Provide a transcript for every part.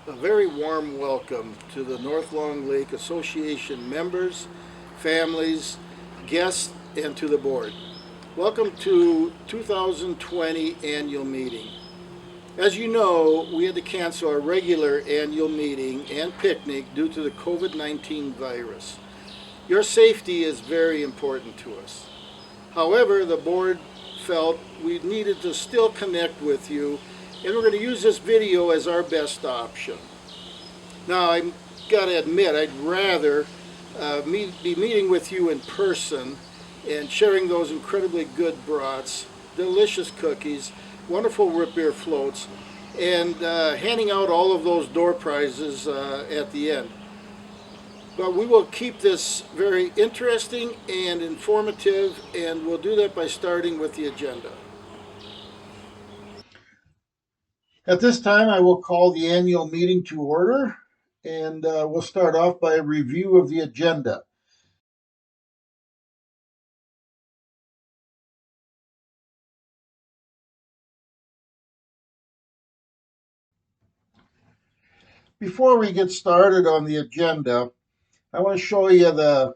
A very warm welcome to the North Long Lake Association members, families, guests, and to the board. Welcome to 2020 annual meeting. As you know, we had to cancel our regular annual meeting and picnic due to the COVID-19 virus. Your safety is very important to us. However, the board felt we needed to still connect with you, and we're going to use this video as our best option. Now, I've got to admit, I'd rather be meeting with you in person and sharing those incredibly good brats, delicious cookies, wonderful root beer floats, and handing out all of those door prizes at the end. But we will keep this very interesting and informative, and we'll do that by starting with the agenda. At this time, I will call the annual meeting to order, and we'll start off by a review of the agenda. Before we get started on the agenda, I want to show you the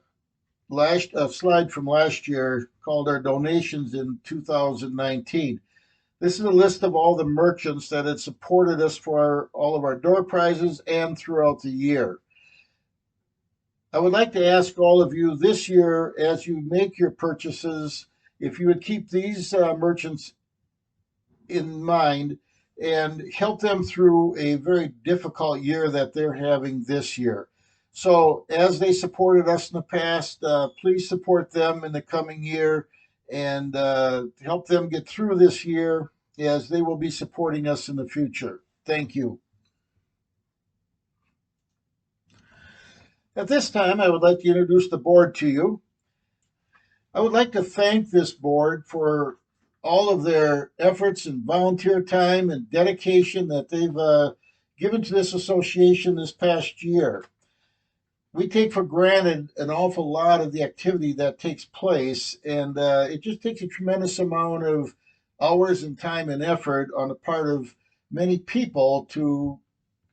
last slide from last year called our donations in 2019. This is a list of all the merchants that had supported us for all of our door prizes and throughout the year. I would like to ask all of you this year, as you make your purchases, if you would keep these merchants in mind and help them through a very difficult year that they're having this year. So, as they supported us in the past, please support them in the coming year and help them get through this year as they will be supporting us in the future. Thank you. At this time, I would like to introduce the board to you. I would like to thank this board for all of their efforts and volunteer time and dedication that they've given to this association this past year. We take for granted an awful lot of the activity that takes place, and it just takes a tremendous amount of hours and time and effort on the part of many people to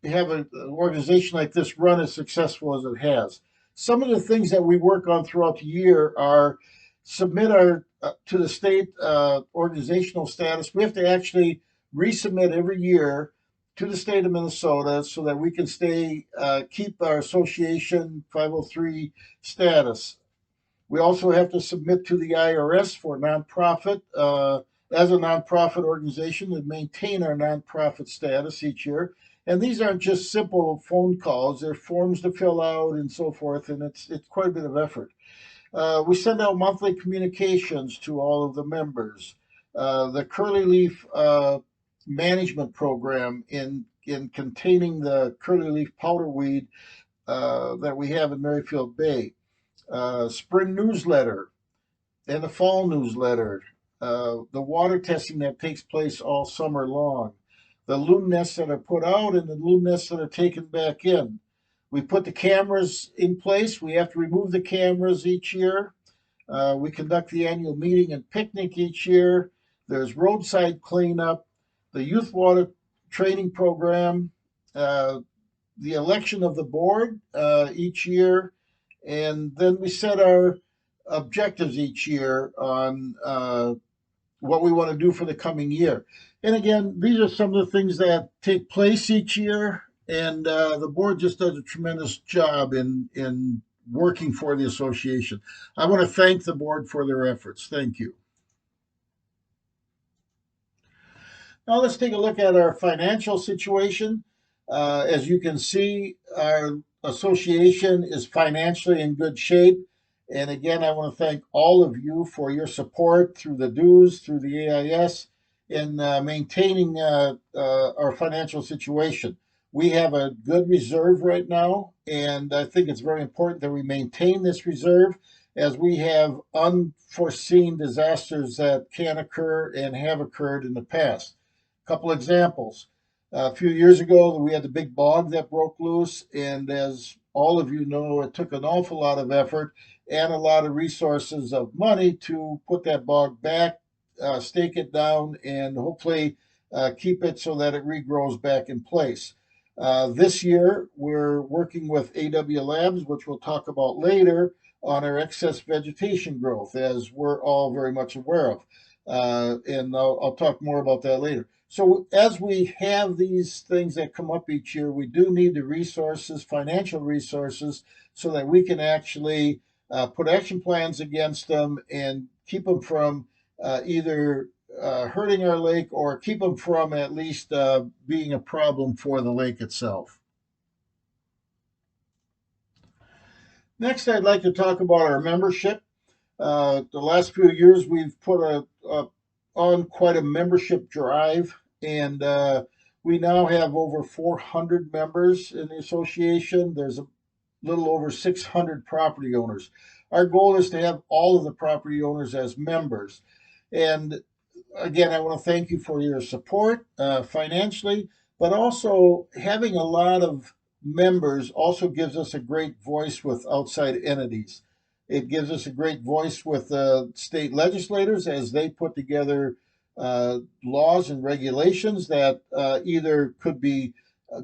have an organization like this run as successful as it has. Some of the things that we work on throughout the year are submit our to the state organizational status. We have to actually resubmit every year to the state of Minnesota so that we can keep our association 503 status. We also have to submit to the IRS for nonprofit as a nonprofit organization and maintain our nonprofit status each year. And these aren't just simple phone calls; they're forms to fill out and so forth, and it's quite a bit of effort. We send out monthly communications to all of the members. The Curly Leaf management program in containing the curly leaf powderweed that we have in Merrifield Bay, spring newsletter and the fall newsletter, the water testing that takes place all summer long, the loon nests that are put out and the loon nests that are taken back in. We put the cameras in place. We have to remove the cameras each year. We conduct the annual meeting and picnic each year. There's roadside cleanup, the youth water training program, the election of the board each year, and then we set our objectives each year on what we want to do for the coming year. And again, these are some of the things that take place each year, and the board just does a tremendous job in working for the association. I want to thank the board for their efforts. Thank you. Now let's take a look at our financial situation. As you can see, our association is financially in good shape. And again, I want to thank all of you for your support through the dues, through the AIS, in maintaining our financial situation. We have a good reserve right now, and I think it's very important that we maintain this reserve as we have unforeseen disasters that can occur and have occurred in the past. A couple examples. A few years ago, we had the big bog that broke loose, and as all of you know, it took an awful lot of effort and a lot of resources of money to put that bog back, stake it down, and hopefully keep it so that it regrows back in place. This year, we're working with AW Labs, which we'll talk about later, on our excess vegetation growth, as we're all very much aware of. And I'll talk more about that later. So, as we have these things that come up each year, we do need the resources, financial resources, so that we can actually put action plans against them and keep them from either hurting our lake or keep them from at least being a problem for the lake itself. Next, I'd like to talk about our membership. The last few years, we've put on quite a membership drive, and we now have over 400 members in the association. There's a little over 600 property owners. Our goal is to have all of the property owners as members. And again, I want to thank you for your support financially, but also having a lot of members also gives us a great voice with outside entities. It gives us a great voice with state legislators as they put together laws and regulations that either could be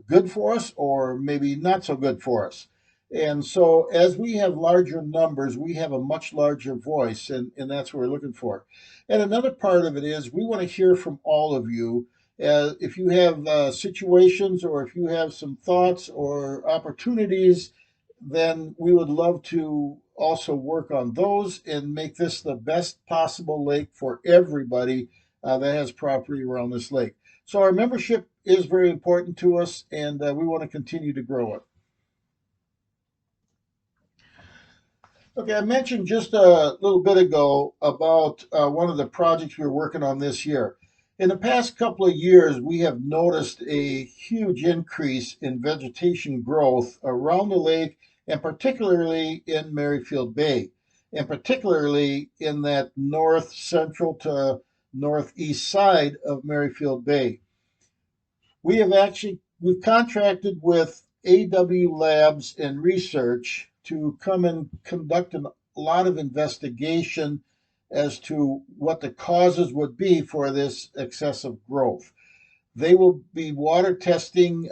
good for us or maybe not so good for us. And so, as we have larger numbers, we have a much larger voice, and that's what we're looking for. And another part of it is we want to hear from all of you. If you have situations or if you have some thoughts or opportunities, then we would love to also work on those and make this the best possible lake for everybody that has property around this lake. So, our membership is very important to us, and we want to continue to grow it. Okay, I mentioned just a little bit ago about one of the projects we're working on this year. In the past couple of years, we have noticed a huge increase in vegetation growth around the lake and particularly in Merrifield Bay, and particularly in that north central to northeast side of Merrifield Bay. We've contracted with AW Labs and Research to come and conduct a lot of investigation as to what the causes would be for this excessive growth. They will be water testing.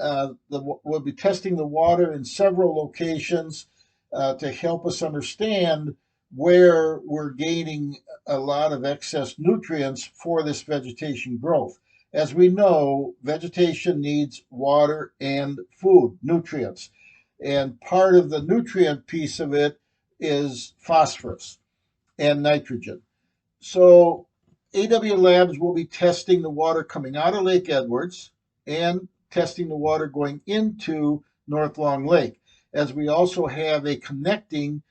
Will be testing the water in several locations to help us understand where we're gaining a lot of excess nutrients for this vegetation growth. As we know, vegetation needs water and food, nutrients. And part of the nutrient piece of it is phosphorus and nitrogen. So AW Labs will be testing the water coming out of Lake Edwards and testing the water going into North Long Lake, as we also have a connecting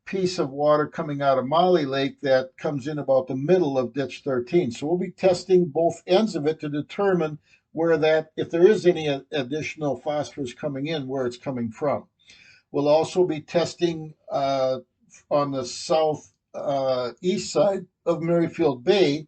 piece of water coming out of Molly Lake that comes in about the middle of ditch 13. So we'll be testing both ends of it to determine where that, if there is any additional phosphorus coming in, where it's coming from. We'll also be testing on the south east side of Merrifield Bay.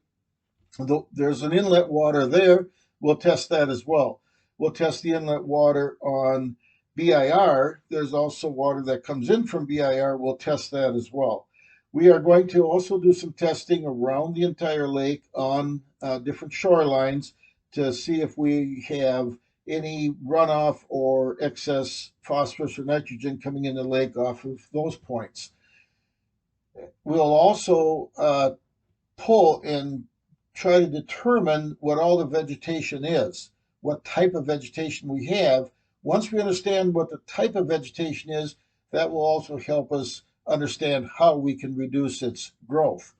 There's an inlet water there. We'll test that as well. We'll test the inlet water on BIR. There's also water that comes in from BIR. We'll test that as well. We are going to also do some testing around the entire lake on different shorelines to see if we have any runoff or excess phosphorus or nitrogen coming in the lake off of those points. We'll also pull and try to determine what all the vegetation is, what type of vegetation we have. Once we understand what the type of vegetation is, that will also help us understand how we can reduce its growth.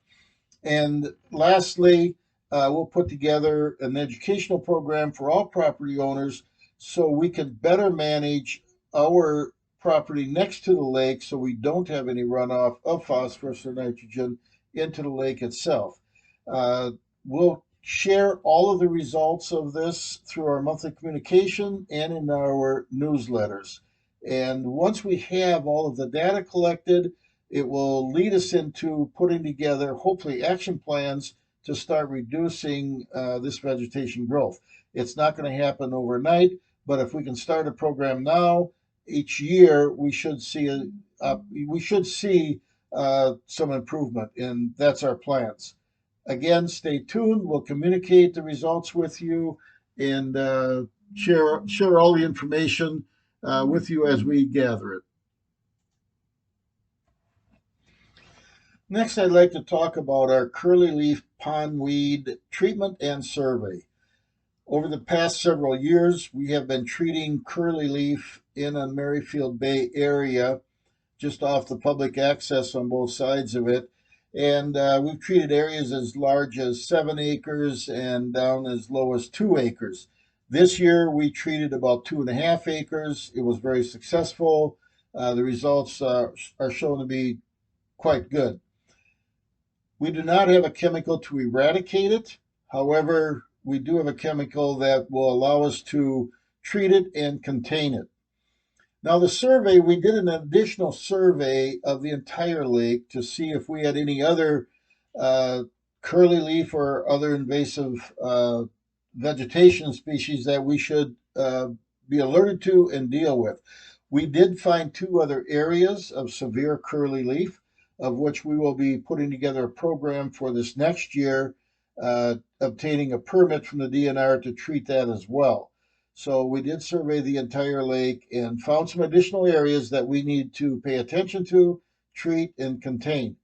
And lastly, we'll put together an educational program for all property owners so we can better manage our property next to the lake so we don't have any runoff of phosphorus or nitrogen into the lake itself. We'll share all of the results of this through our monthly communication and in our newsletters. And once we have all of the data collected, it will lead us into putting together, hopefully, action plans to start reducing this vegetation growth. It's not going to happen overnight, but if we can start a program now, each year we should see some improvement, and that's our plans. Again, stay tuned. We'll communicate the results with you, and share all the information with you as we gather it. Next, I'd like to talk about our curly leaf pondweed treatment and survey. Over the past several years, we have been treating curly leaf in a Merrifield Bay area, just off the public access on both sides of it. And we've treated areas as large as 7 acres and down as low as 2 acres. This year, we treated about 2.5 acres. It was very successful. The results are shown to be quite good. We do not have a chemical to eradicate it. However, we do have a chemical that will allow us to treat it and contain it. Now, the survey, we did an additional survey of the entire lake to see if we had any other uh, curly leaf or other invasive vegetation species that we should be alerted to and deal with. We did find two other areas of severe curly leaf, of which we will be putting together a program for this next year, obtaining a permit from the DNR to treat that as well. So we did survey the entire lake and found some additional areas that we need to pay attention to, treat, and contain.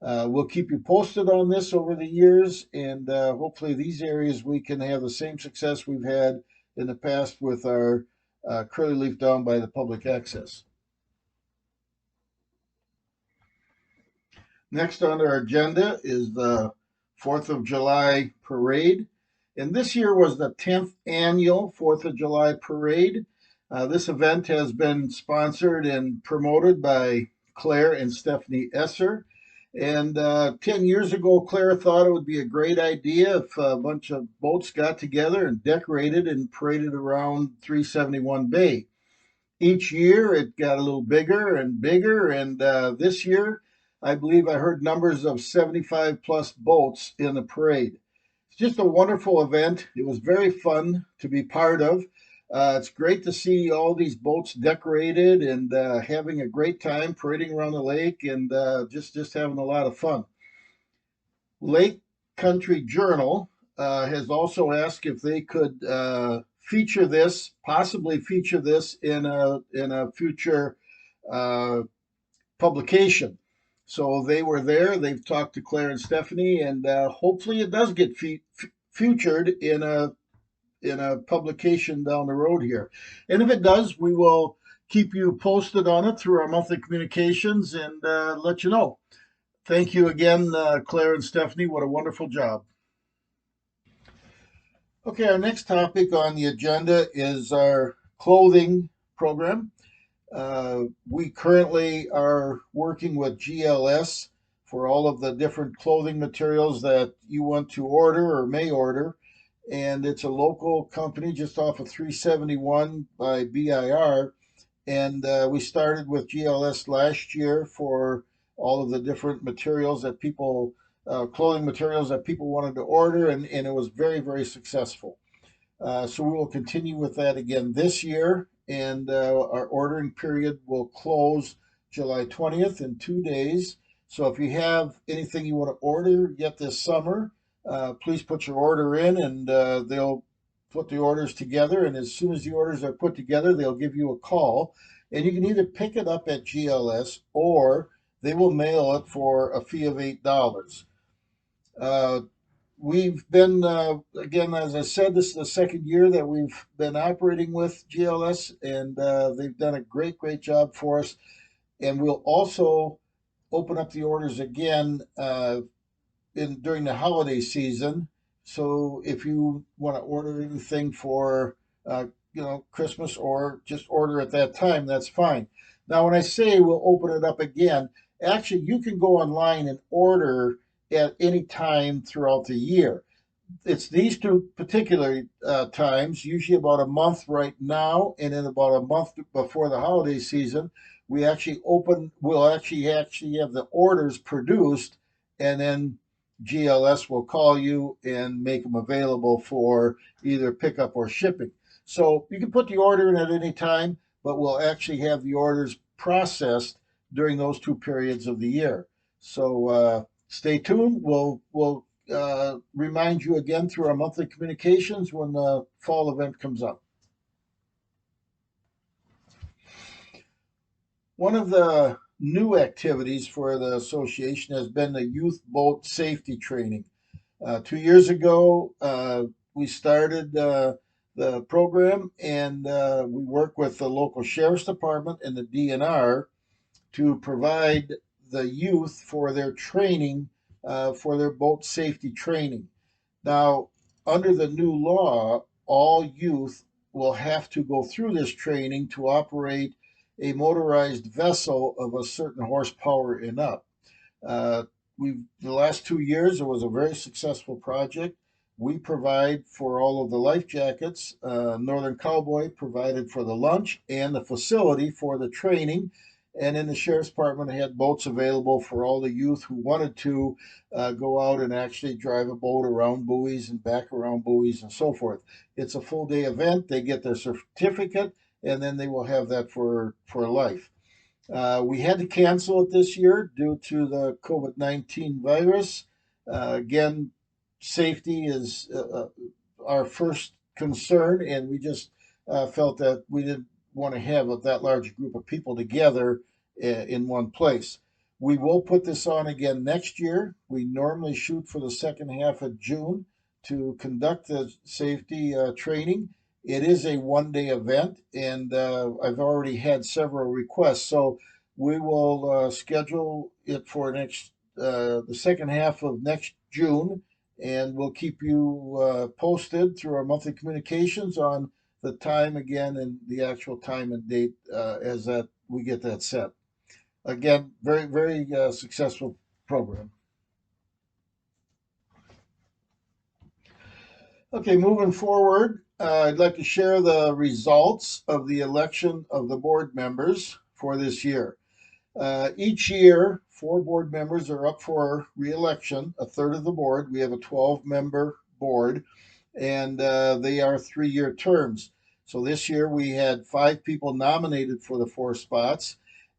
We'll keep you posted on this over the years, and hopefully these areas we can have the same success we've had in the past with our curly leaf down by the public access. Next on our agenda is the 4th of July parade. And this year was the 10th annual 4th of July parade. This event has been sponsored and promoted by Claire and Stephanie Esser. And 10 years ago, Claire thought it would be a great idea if a bunch of boats got together and decorated and paraded around 371 Bay. Each year it got a little bigger and bigger, and this year I believe I heard numbers of 75 plus boats in the parade. It's just a wonderful event. It was very fun to be part of. It's great to see all these boats decorated and having a great time parading around the lake and just having a lot of fun. Lake Country Journal has also asked if they could feature this, possibly feature this in a future uh, publication. So they were there. They've talked to Claire and Stephanie, and hopefully it does get featured in a publication down the road here. And if it does, we will keep you posted on it through our monthly communications and let you know. Thank you again, Claire and Stephanie. What a wonderful job. Okay, our next topic on the agenda is our clothing program. We currently are working with GLS for all of the different clothing materials that you want to order or may order. And it's a local company just off of 371 by BIR. And we started with GLS last year for all of the different materials that people, clothing materials that people wanted to order, and it was very, very successful. So we will continue with that again this year, and our ordering period will close July 20th in 2 days. So if you have anything you want to order yet this summer, please put your order in, and they'll put the orders together. And as soon as the orders are put together, they'll give you a call, and you can either pick it up at GLS or they will mail it for a fee of $8. Uh, we've been, again, as I said, this is the second year that we've been operating with GLS, and they've done a great, great job for us. And we'll also open up the orders again during the holiday season. So if you want to order anything for Christmas or just order at that time, that's fine. Now, when I say we'll open it up again, actually you can go online and order at any time throughout the year. It's these two particular times, usually about a month right now, and then about a month before the holiday season, we'll actually have the orders produced, and then GLS will call you and make them available for either pickup or shipping. So you can put the order in at any time, but we'll actually have the orders processed during those two periods of the year. So stay tuned. We'll remind you again through our monthly communications when the fall event comes up. One of the new activities for the association has been the youth boat safety training. 2 years ago, we started the program, and we work with the local sheriff's department and the DNR to provide the youth for their training, for their boat safety training. Now, under the new law, all youth will have to go through this training to operate a motorized vessel of a certain horsepower and up. Uh, the last 2 years, it was a very successful project. We provide for all of the life jackets. Northern Cowboy provided for the lunch and the facility for the training. And in the sheriff's department, had boats available for all the youth who wanted to go out and actually drive a boat around buoys and back around buoys and so forth. It's a full day event. They get their certificate, and then they will have that for life. We had to cancel it this year due to the COVID-19 virus. Again, safety is our first concern, and we just felt that we didn't want to have that large group of people together in one place. We will put this on again next year. We normally shoot for the second half of June to conduct the safety training. It is a 1 day event, and I've already had several requests. So we will schedule it for the second half of next June, and we'll keep you posted through our monthly communications on the time again and the actual time and date as that we get that set. Again, very very successful program. Okay, moving forward, I'd like to share the results of the election of the board members for this year. Each year, four board members are up for reelection, a third of the board. We have a 12-member board, and they are 3 year terms. So this year we had five people nominated for the four spots,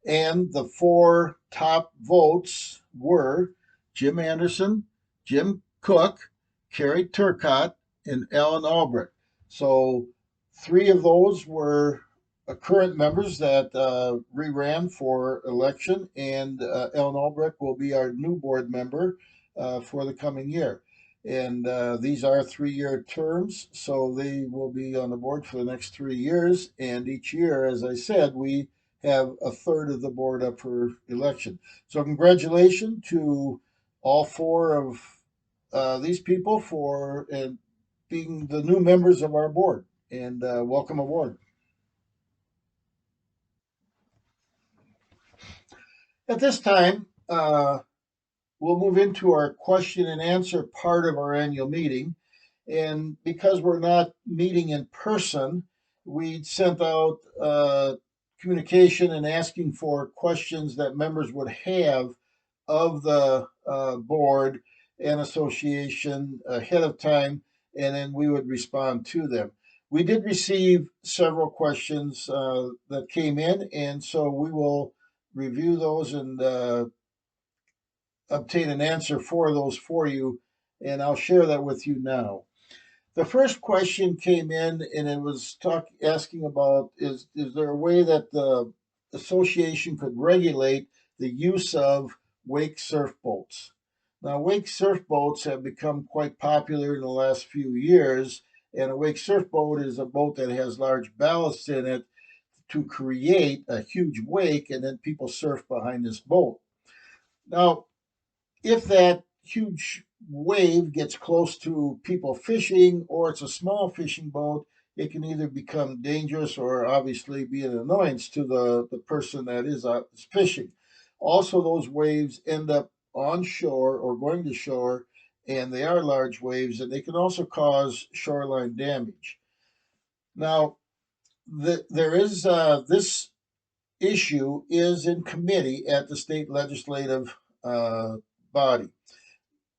and the four top votes were Jim Anderson, Jim Cook, Carrie Turcott, and Alan Albrecht. So three of those were current members that re-ran for election, and Ellen Albrecht will be our new board member for the coming year. And these are 3 year terms, so they will be on the board for the next 3 years. And each year, as I said, we have a third of the board up for election. So congratulations to all four of these people for being the new members of our board, and welcome aboard. At this time, we'll move into our question and answer part of our annual meeting. And because we're not meeting in person, we sent out communication and asking for questions that members would have of the board and association ahead of time, and then we would respond to them. We did receive several questions that came in, and so we will review those and obtain an answer for those for you, and I'll share that with you now. The first question came in, and it was asking about is there a way that the association could regulate the use of wake surf boats? Now, wake surf boats have become quite popular in the last few years, and a wake surf boat is a boat that has large ballast in it to create a huge wake, and then people surf behind this boat. Now, if that huge wave gets close to people fishing or it's a small fishing boat, it can either become dangerous or obviously be an annoyance to the person that is fishing. Also, those waves end up on shore or going to shore, and they are large waves, and they can also cause shoreline damage. Now, there is this issue is in committee at the state legislative body.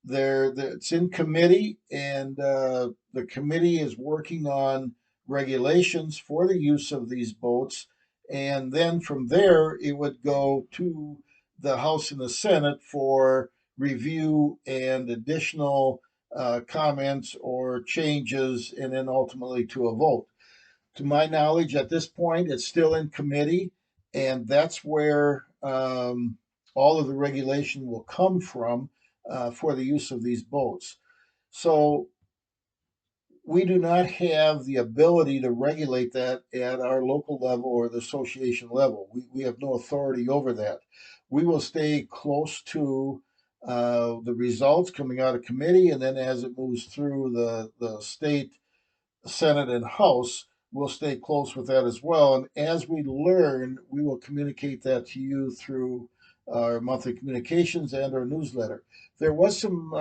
It's in committee, and the committee is working on regulations for the use of these boats, and then from there it would go to the House and the Senate for review and additional comments or changes, and then ultimately to a vote. To my knowledge, at this point, it's still in committee, and that's where all of the regulation will come from for the use of these boats. So we do not have the ability to regulate that at our local level or the association level. We have no authority over that. We will stay close to the results coming out of committee, and then as it moves through the state, Senate, and House, we'll stay close with that as well. And as we learn, we will communicate that to you through our monthly communications and our newsletter. There was some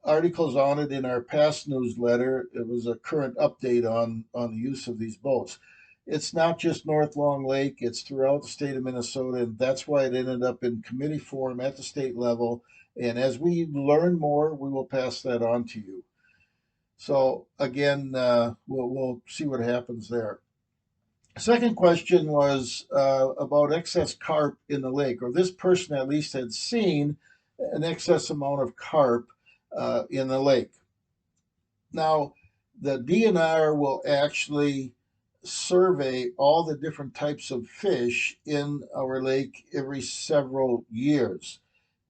articles on it in our past newsletter. It was a current update on the use of these boats. It's not just North Long Lake, it's throughout the state of Minnesota, and that's why it ended up in committee form at the state level. And as we learn more, we will pass that on to you. So again, we'll see what happens there. Second question was about excess carp in the lake, or this person at least had seen an excess amount of carp in the lake. Now, the DNR will actually survey all the different types of fish in our lake every several years,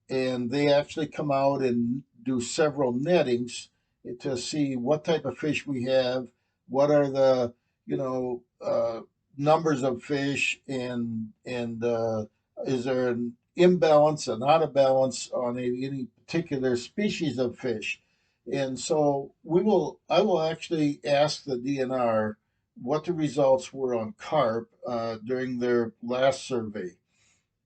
and they actually come out and do several nettings to see what type of fish we have, what are the you know numbers of fish, and is there an imbalance and not a balance on any particular species of fish. And so I will actually ask the DNR what the results were on carp during their last survey,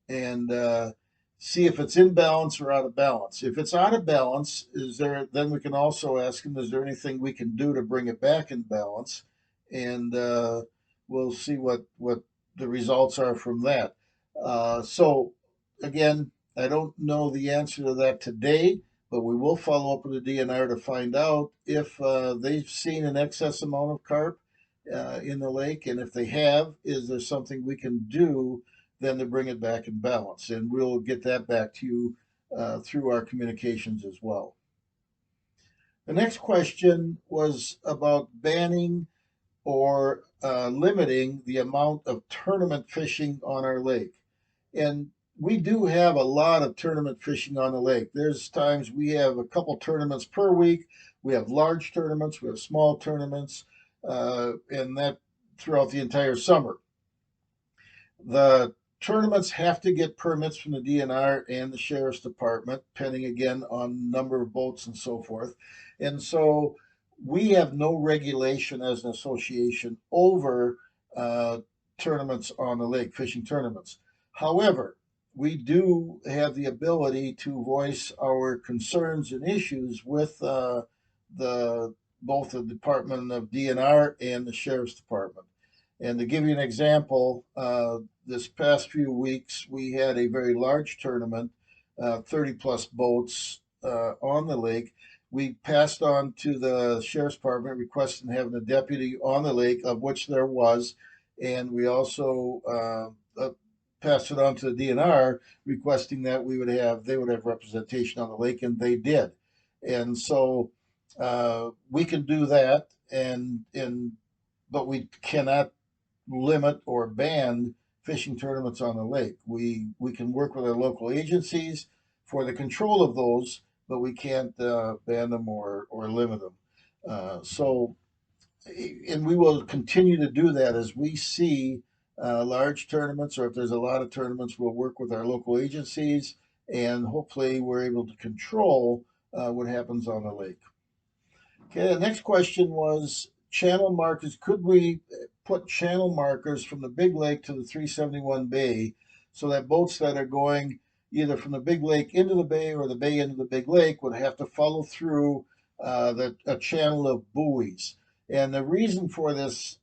and see if it's in balance or out of balance. If it's out of balance, then we can also ask them, is there anything we can do to bring it back in balance? And we'll see what the results are from that. So again, I don't know the answer to that today, but we will follow up with the DNR to find out if they've seen an excess amount of carp in the lake, and if they have, is there something we can do then to bring it back in balance? And we'll get that back to you through our communications as well. The next question was about banning or limiting the amount of tournament fishing on our lake. And we do have a lot of tournament fishing on the lake. There's times we have a couple tournaments per week. We have large tournaments, we have small tournaments, and that throughout the entire summer. The tournaments have to get permits from the DNR and the sheriff's department, depending again on number of boats and so forth. And so we have no regulation as an association over tournaments on the lake, fishing tournaments. However, we do have the ability to voice our concerns and issues with the both the Department of DNR and the Sheriff's Department. And to give you an example, this past few weeks we had a very large tournament, 30 plus boats on the lake. We passed on to the Sheriff's Department requesting having a deputy on the lake, of which there was, and we also passed it on to the DNR requesting that they would have representation on the lake, and they did. And so we can do that, but we cannot limit or ban fishing tournaments on the lake. We can work with our local agencies for the control of those, but we can't ban them or limit them. And we will continue to do that as we see large tournaments, or if there's a lot of tournaments, we'll work with our local agencies, and hopefully we're able to control what happens on the lake. Okay, the next question was channel markers. Could we put channel markers from the big lake to the 371 bay so that boats that are going either from the big lake into the bay or the bay into the big lake would have to follow through a channel of buoys? And the reason for this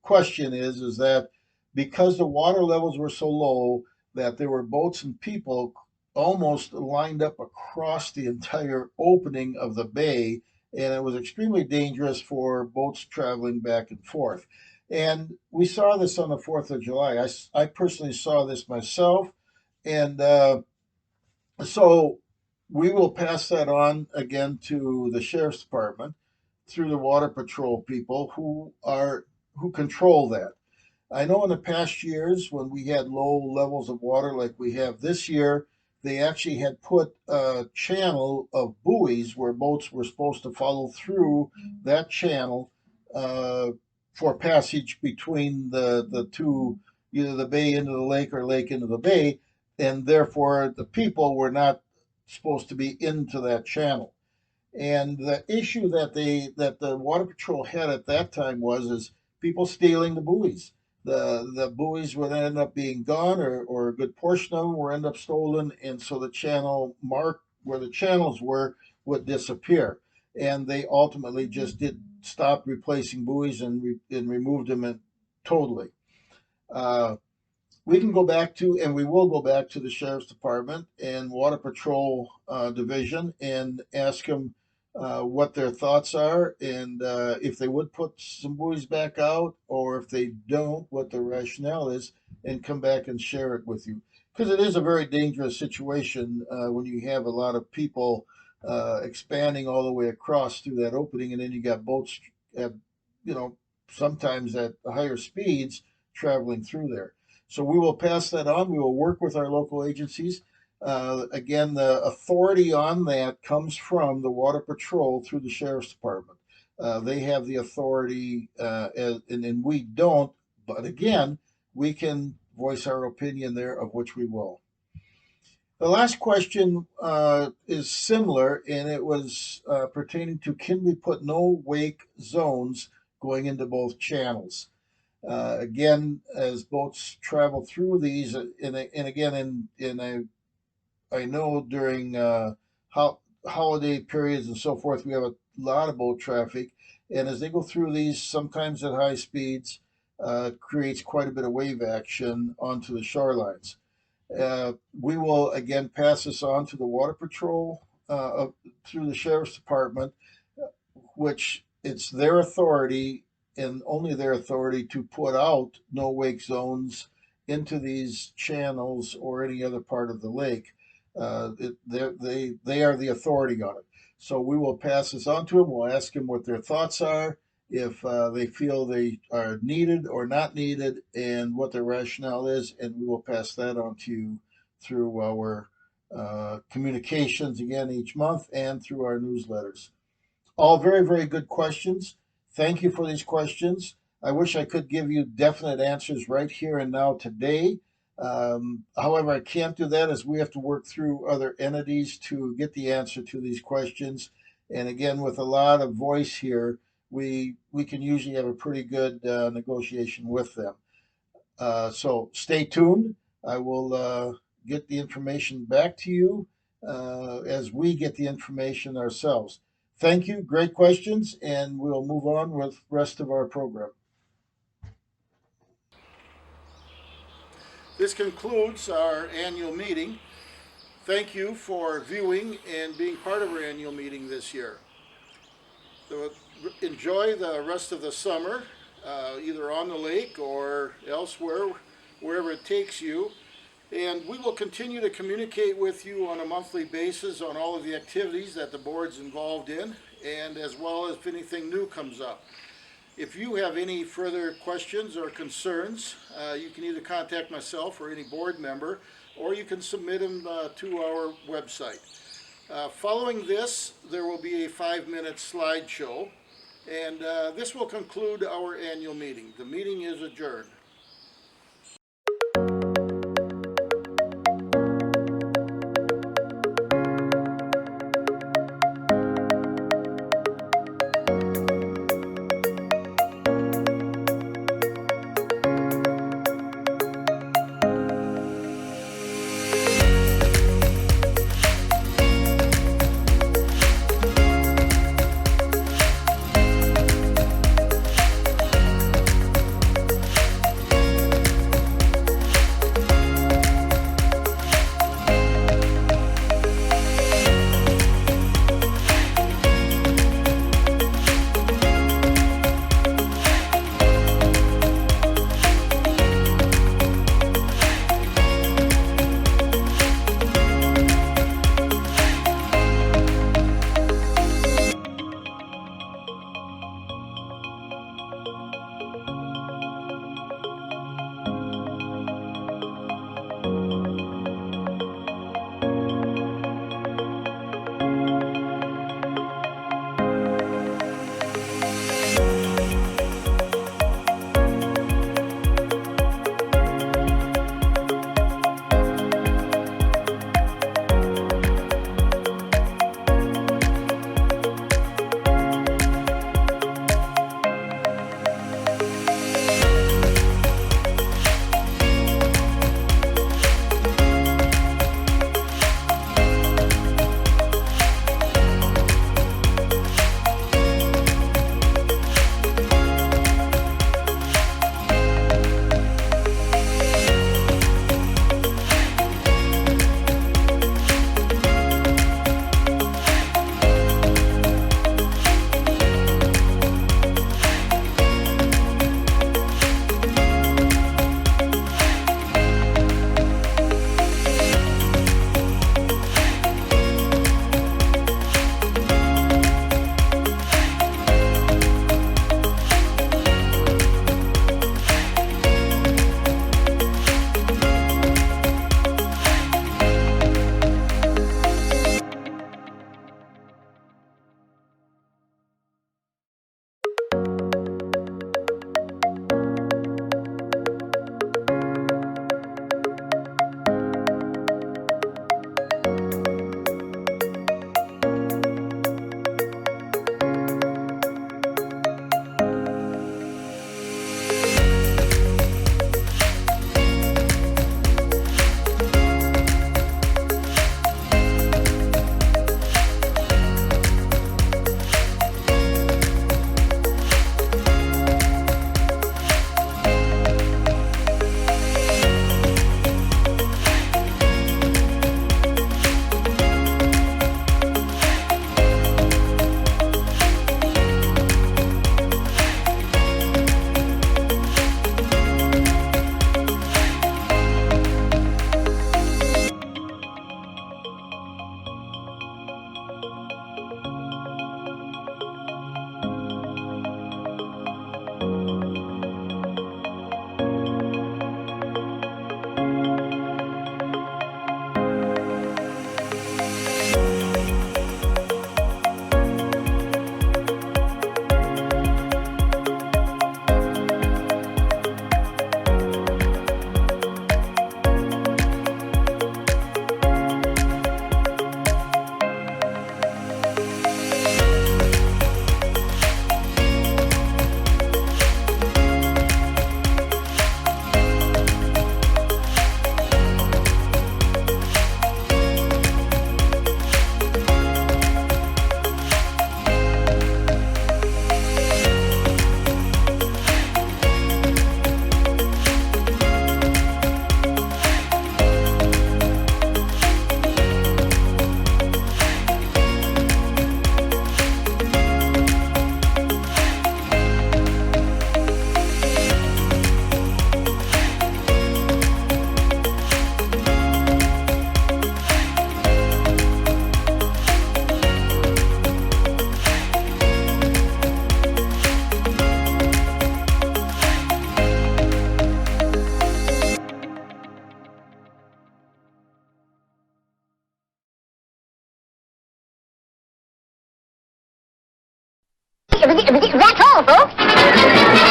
question is that because the water levels were so low that there were boats and people almost lined up across the entire opening of the bay, and it was extremely dangerous for boats traveling back and forth. And we saw this on the 4th of July. I personally saw this myself, and so we will pass that on again to the Sheriff's Department through the Water Patrol people who control that. I know in the past years when we had low levels of water like we have this year, they actually had put a channel of buoys where boats were supposed to follow through that channel uh, for passage between the two, either the bay into the lake or lake into the bay, and therefore the people were not supposed to be into that channel. And the issue that the water patrol had at that time was is people stealing the buoys. The buoys would end up being gone, or a good portion of them were end up stolen, and so the channel mark where the channels were would disappear. And they ultimately just did stop replacing buoys and removed them totally. Uh, we can go back to, and we will go back to the sheriff's department and water patrol division and ask them what their thoughts are, and if they would put some buoys back out, or if they don't, what the rationale is, and come back and share it with you. Because it is a very dangerous situation when you have a lot of people expanding all the way across through that opening, and then you got boats at, you know, sometimes at higher speeds traveling through there. So we will pass that on. We will work with our local agencies. Again, the authority on that comes from the Water Patrol through the Sheriff's Department. They have the authority, and we don't. But again, we can voice our opinion there, of which we will. The last question is similar, and it was pertaining to, can we put no wake zones going into both channels? Again, as boats travel through these, and again, I know during holiday periods and so forth, we have a lot of boat traffic, and as they go through these, sometimes at high speeds, creates quite a bit of wave action onto the shorelines. We will again pass this on to the Water Patrol through the Sheriff's Department, which it's their authority and only their authority to put out no wake zones into these channels or any other part of the lake. They are the authority on it. So we will pass this on to them. We'll ask them what their thoughts are, if they feel they are needed or not needed, and what their rationale is, and we will pass that on to you through our communications again each month and through our newsletters. All very, very good questions. Thank you for these questions. I wish I could give you definite answers right here and now today. However, I can't do that, as we have to work through other entities to get the answer to these questions. And again, with a lot of voice here, we can usually have a pretty good negotiation with them. So stay tuned. I will get the information back to you as we get the information ourselves. Thank you. Great questions, and we'll move on with the rest of our program. This concludes our annual meeting. Thank you for viewing and being part of our annual meeting this year. So enjoy the rest of the summer, either on the lake or elsewhere, wherever it takes you. And we will continue to communicate with you on a monthly basis on all of the activities that the board's involved in, and as well as if anything new comes up. If you have any further questions or concerns, you can either contact myself or any board member, or you can submit them to our website. Following this, there will be a 5-minute slideshow, and this will conclude our annual meeting. The meeting is adjourned. That's all, folks.